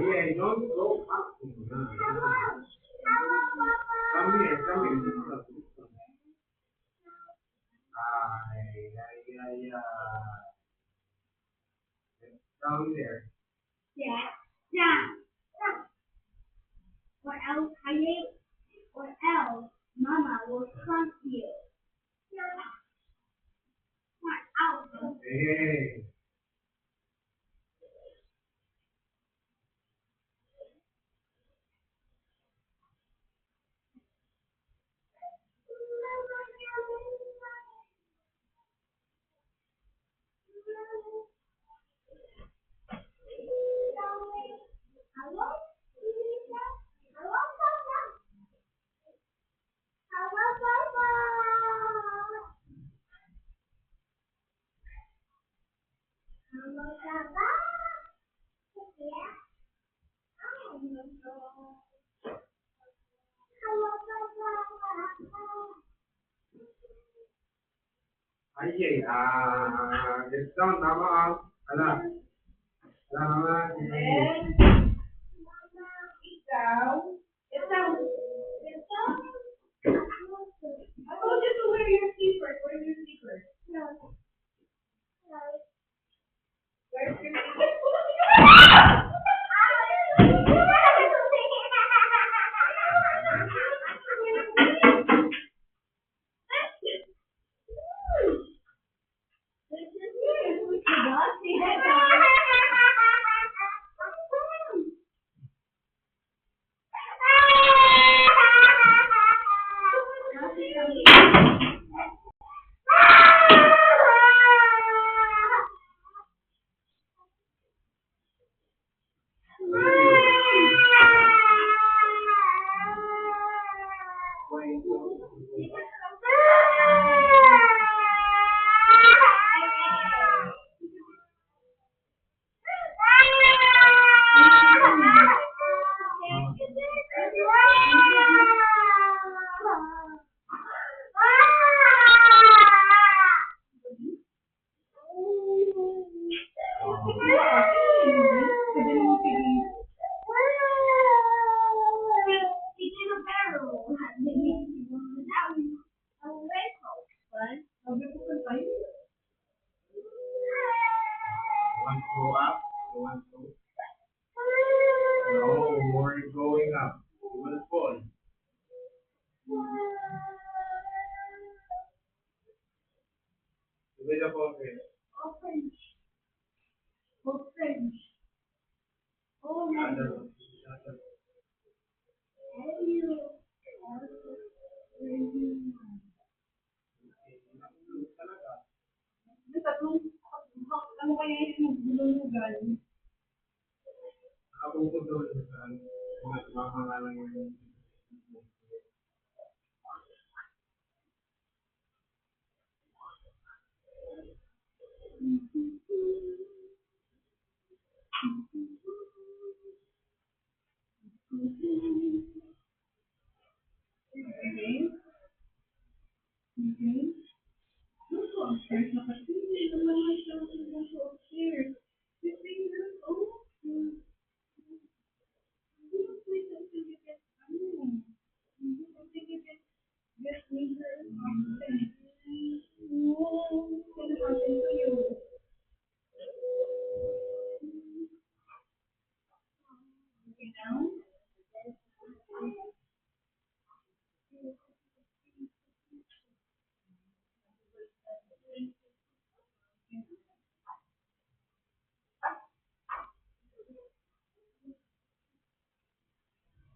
Yeah, don't go up. Come here, come here. Down there. Yeah. Yeah. Or else, or else, Mama will trump you. Or else. Hey. Ay, get down, Mama. Ala. Ala, Mama. Ikaw? Ikaw? I told you to wear your slippers. Where's your slippers? No. Where's your slippers? Want to go up? You want to? No, we're going up. You will fall. You will fall. Open. Open. Oh, no. Ano kaya yung nagulungan? Ako ko doon sa mga lang yung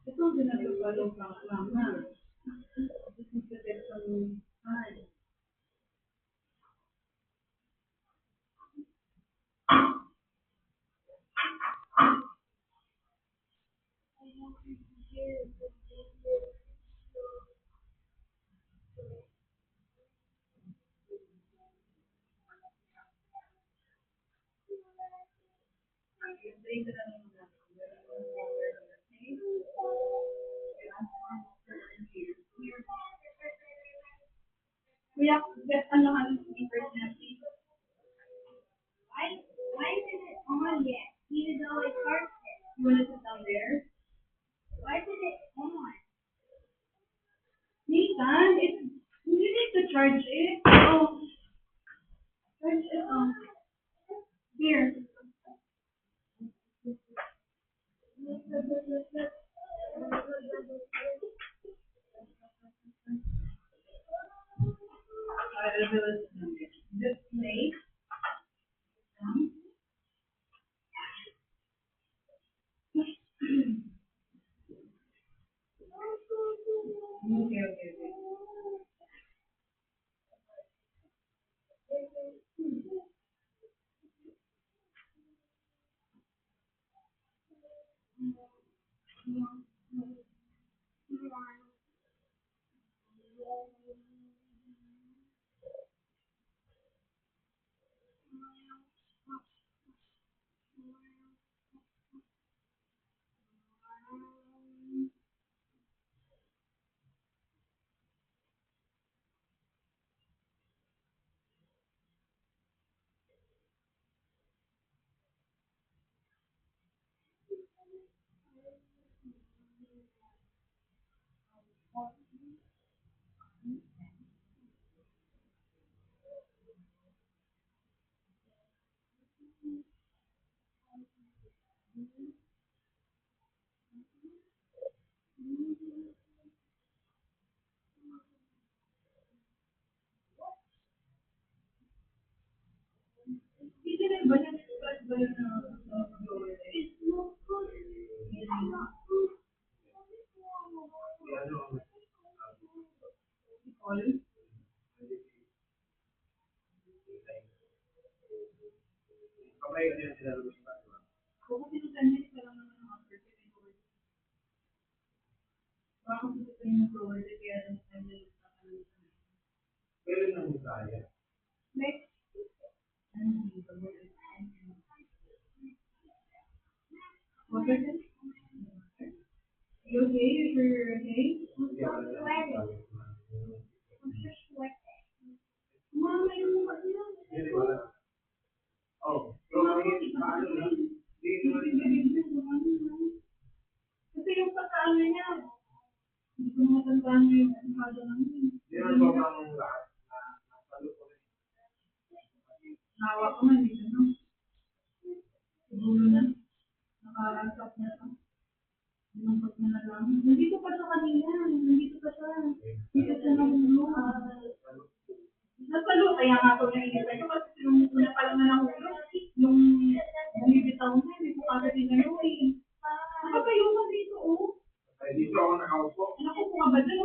Ito din ang pagbalong mama. This is the best one. Kuya, get ano ang slippers na please? Why isn't it on yet? Even though it started. You want to sit down there? Why did it on? Nathan, you need to charge it. Oh, charge it on. Here. Just play. Okay. Hindi na ba yan? Ba yun Kamay ko din sinalabas pa. Kung pinagandit ka lang naman ng offer, bakit ito yung floor, kaya rin tayo Kailan nang Bisaya? next. What is it? You okay? You're okay? Hindi ako nagsasabi. Mama, yung ano yun? Hindi wala. Oh, paano na? Dito na. Kasi yung pagkaano niya, hindi ko matandaan yung pagkaano namin. Hindi na sobrang lahat. Nasalo ko rin. Nawa ko man, hindi na. Siguro na. Nakarasap na ito. Lungkot na lang. Nandito pa siya kanina. Nandito pa siya. Dito siya namulo. Nasalo, kaya nga ako naiingat ko kasi yung una pa lang na nahulog. Yung bumibitaw na, hindi ko kagad din ano eh. Nakatayo ka dito, oh. Ay, dito ako nakaupo. Naku, ka ba dyan?